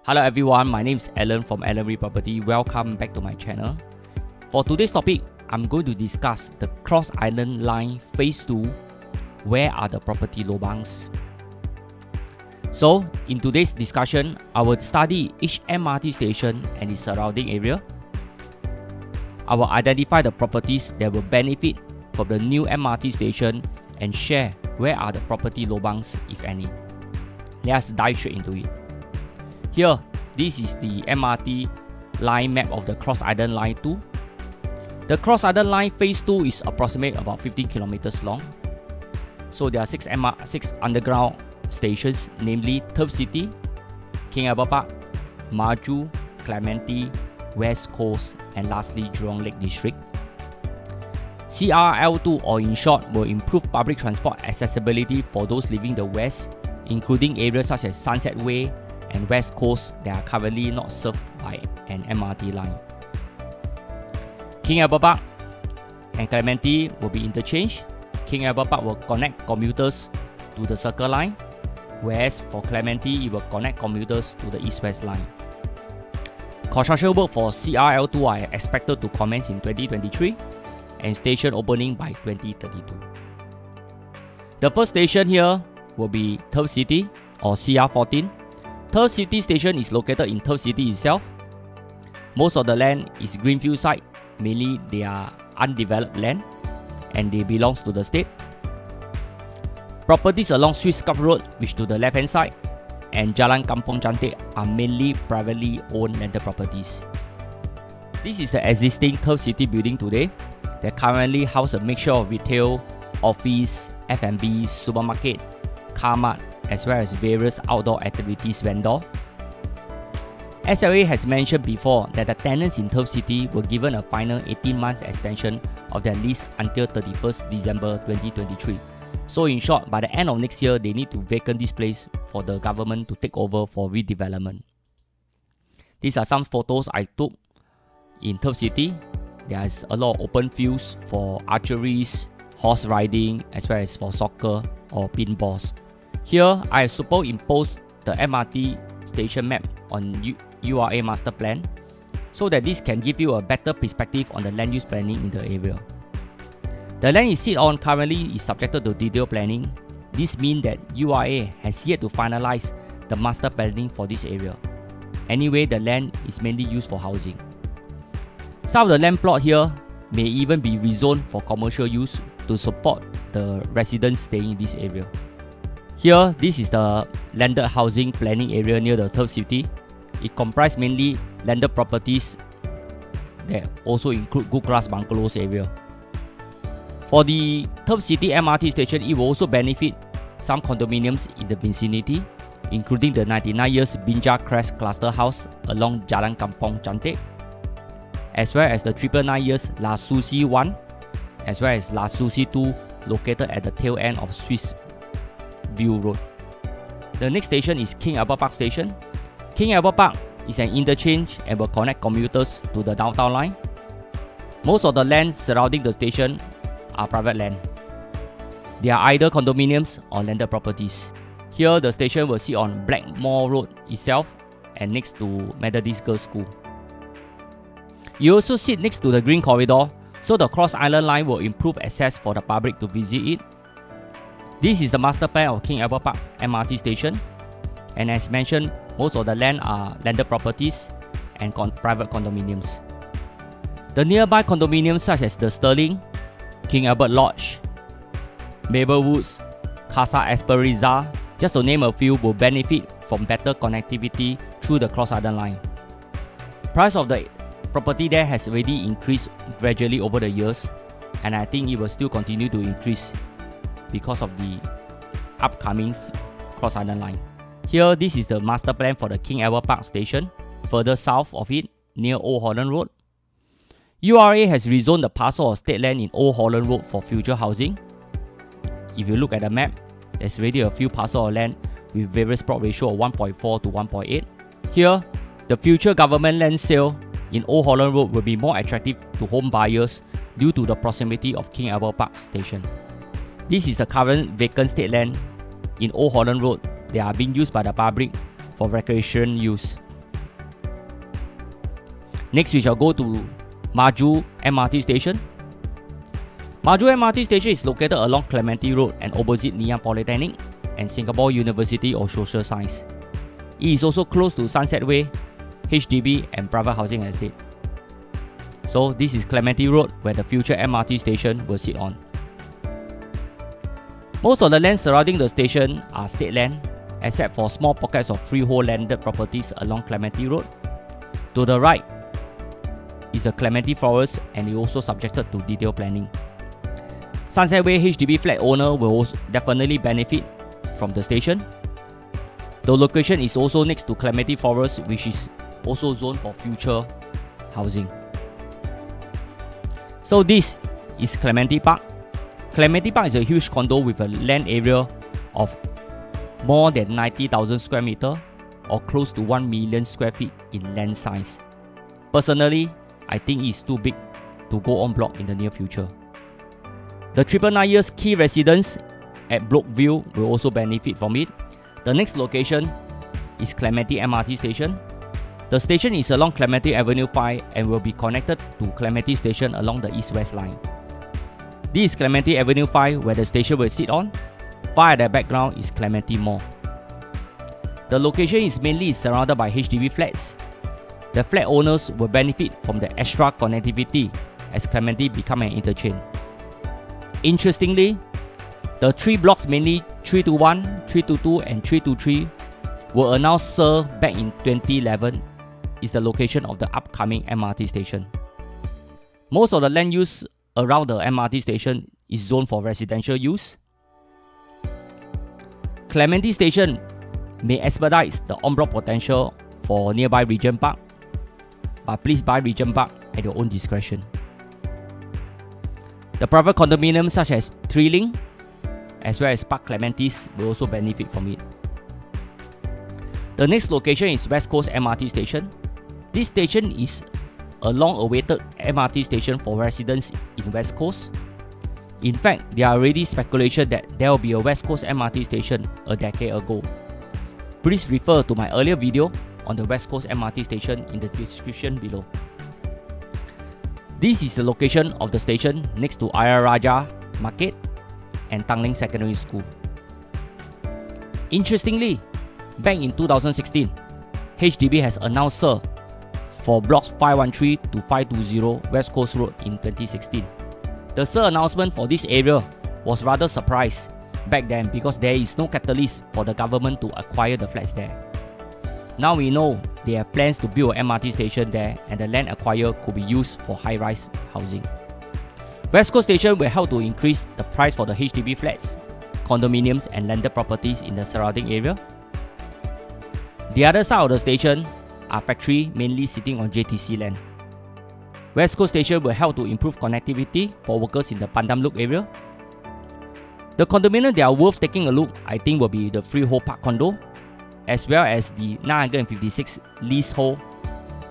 Hello everyone, my name is Alan from Alan Property. Welcome back to my channel. For today's topic, I'm going to discuss the Cross Island Line Phase 2. Where are the property lobangs? So, in today's discussion, I will study each MRT station and its surrounding area. I will identify the properties that will benefit from the new MRT station and share where are the property lobangs, if any. Let's dive straight into it. Here, this is the MRT line map of the Cross Island Line 2. The Cross Island Line Phase 2 is approximately about 15 kilometers long. So there are 6 underground stations, namely Turf City, King Albert Park, Maju, Clementi, West Coast, and lastly Jurong Lake District. CRL2, or in short, will improve public transport accessibility for those living the west, including areas such as Sunset Way and West Coast that are currently not served by an MRT line. King Albert Park and Clementi will be interchanged. King Albert Park will connect commuters to the Circle Line, whereas for Clementi it will connect commuters to the East-West Line. Construction work for CRL2 are expected to commence in 2023 and station opening by 2032. The first station here will be Turf City or CR14. Turf City station is located in Turf City itself. Most of the land is greenfield site, mainly they are undeveloped land and they belong to the state. Properties along Swiss Cup Road, which to the left hand side, and Jalan Kampong Cantik are mainly privately owned landed properties. This is the existing Turf City building today that currently houses a mixture of retail, office, F&B, supermarket, car mart, as well as various outdoor activities vendor. SLA has mentioned before that the tenants in Turf City were given a final 18 months extension of their lease until 31st December 2023. So in short, by the end of next year, they need to vacate this place for the government to take over for redevelopment. These are some photos I took in Turf City. There is a lot of open fields for archeries, horse riding, as well as for soccer or pinballs. Here, I have superimposed the MRT station map on URA master plan so that this can give you a better perspective on the land use planning in the area. The land you sit on currently is subjected to detailed planning. This means that URA has yet to finalize the master planning for this area. Anyway, the land is mainly used for housing. Some of the land plot here may even be rezoned for commercial use to support the residents staying in this area. Here, this is the landed housing planning area near the Turf City. It comprises mainly landed properties that also include good class bungalows area. For the Turf City MRT station, it will also benefit some condominiums in the vicinity, including the 99 years Binja Crest Cluster House along Jalan Kampong Cantik, as well as the 999 years La Susi 1, as well as La Susi 2 located at the tail end of Swiss View Road. The next station is King Albert Park Station. King Albert Park is an interchange and will connect commuters to the downtown line. Most of the land surrounding the station are private land. They are either condominiums or landed properties. Here, the station will sit on Blackmore Road itself and next to Methodist Girls' School. You also sit next to the Green Corridor, so the Cross Island Line will improve access for the public to visit it. This is the master plan of King Albert Park MRT station, and as mentioned, most of the land are landed properties and private condominiums. The nearby condominiums such as the Sterling, King Albert Lodge, Maple Woods, Casa Esperanza, just to name a few, will benefit from better connectivity through the Cross Island Line. Price of the property there has already increased gradually over the years, and I think it will still continue to increase because of the upcoming Cross Island Line. Here, this is the master plan for the King Albert Park station. Further south of it, near Old Holland Road, URA has rezoned the parcel of state land in Old Holland Road for future housing. If you look at the map, there's already a few parcels of land with various plot ratio of 1.4 to 1.8. Here, the future government land sale in Old Holland Road will be more attractive to home buyers due to the proximity of King Albert Park station. This is the current vacant state land in Old Holland Road. They are being used by the public for recreation use. Next, we shall go to Maju MRT Station. Maju MRT Station is located along Clementi Road and opposite Ngee Ann Polytechnic and Singapore University of Social Science. It is also close to Sunset Way, HDB and private housing estate. So this is Clementi Road where the future MRT station will sit on. Most of the land surrounding the station are state land, except for small pockets of freehold landed properties along Clementi Road. To the right is the Clementi Forest and is also subjected to detailed planning. Sunset Way HDB flat owner will also definitely benefit from the station. The location is also next to Clementi Forest, which is also zoned for future housing. So this is Clementi Park. Clementi Park is a huge condo with a land area of more than 90,000 square meter or close to 1 million square feet in land size. Personally, I think it's too big to go en bloc in the near future. The 999 years key residents at Brookville will also benefit from it. The next location is Clementi MRT Station. The station is along Clementi Avenue 5 and will be connected to Clementi Station along the east-west line. This is Clementi Avenue 5 where the station will sit on. Far at the background is Clementi Mall. The location is mainly surrounded by HDB flats. The flat owners will benefit from the extra connectivity as Clementi become an interchange. Interestingly, the 3 blocks, mainly 321, 322 and 323, were announced served back in 2011, is the location of the upcoming MRT station. Most of the land use around the MRT station is zoned for residential use. Clementi Station may expedite the en bloc potential for nearby Regent Park, but please buy Regent Park at your own discretion. The private condominiums such as Trilling as well as Park Clementis will also benefit from it. The next location is West Coast MRT Station. This station is a long-awaited MRT station for residents in West Coast. In fact, there are already speculation that there will be a West Coast MRT station a decade ago. Please refer to my earlier video on the West Coast MRT station in the description below. This is the location of the station next to Ayer Rajah Market and Tanglin Secondary School. Interestingly, back in 2016, HDB has announced SIR for blocks 513 to 520 West Coast Road in 2016. The SIR announcement for this area was rather surprised back then because there is no catalyst for the government to acquire the flats there. Now we know they have plans to build an MRT station there and the land acquired could be used for high-rise housing. West Coast Station will help to increase the price for the HDB flats, condominiums and landed properties in the surrounding area. The other side of the station are factories mainly sitting on JTC land. West Coast Station will help to improve connectivity for workers in the Pandam Loop area. The condominium that are worth taking a look, I think, will be the Freehold Park Condo, as well as the 956 leasehold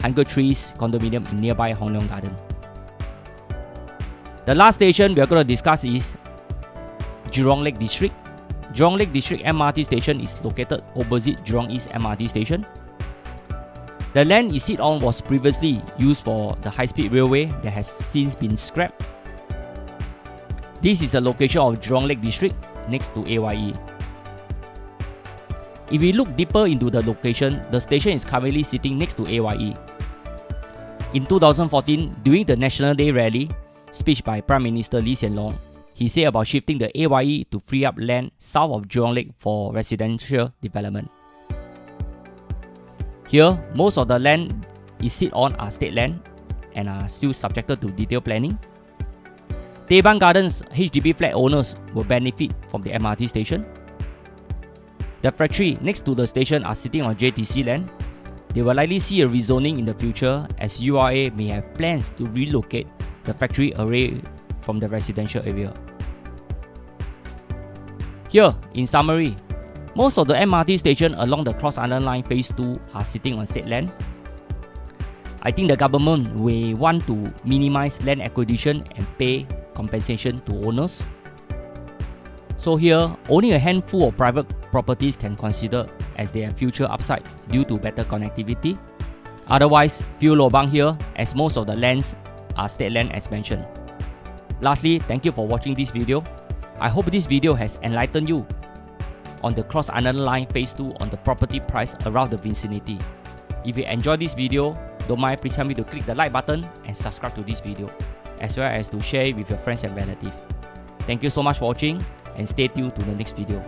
100 Trees condominium in nearby Hong Leong Garden. The last station we are going to discuss is Jurong Lake District. Jurong Lake District MRT station is located opposite Jurong East MRT station. The land it sit on was previously used for the high-speed railway that has since been scrapped. This is the location of Jurong Lake District next to AYE. If we look deeper into the location, the station is currently sitting next to AYE. In 2014, during the National Day rally, speech by Prime Minister Lee Hsien Loong, he said about shifting the AYE to free up land south of Jurong Lake for residential development. Here, most of the land it sit on are state land and are still subjected to detailed planning. Teban Gardens HDB flat owners will benefit from the MRT station. The factory next to the station are sitting on JTC land. They will likely see a rezoning in the future as URA may have plans to relocate the factory away from the residential area. Here, in summary, most of the MRT station along the Cross Island Line Phase 2 are sitting on state land. I think the government will want to minimize land acquisition and pay compensation to owners. So here, only a handful of private properties can consider as their future upside due to better connectivity. Otherwise, few lobang here as most of the lands are state land as mentioned. Lastly, thank you for watching this video. I hope this video has enlightened you on the Cross Island Line Phase 2 on the property price around the vicinity. If you enjoyed this video, don't mind, please help me to click the like button and subscribe to this video, as well as to share it with your friends and relatives. Thank you so much for watching and stay tuned to the next video.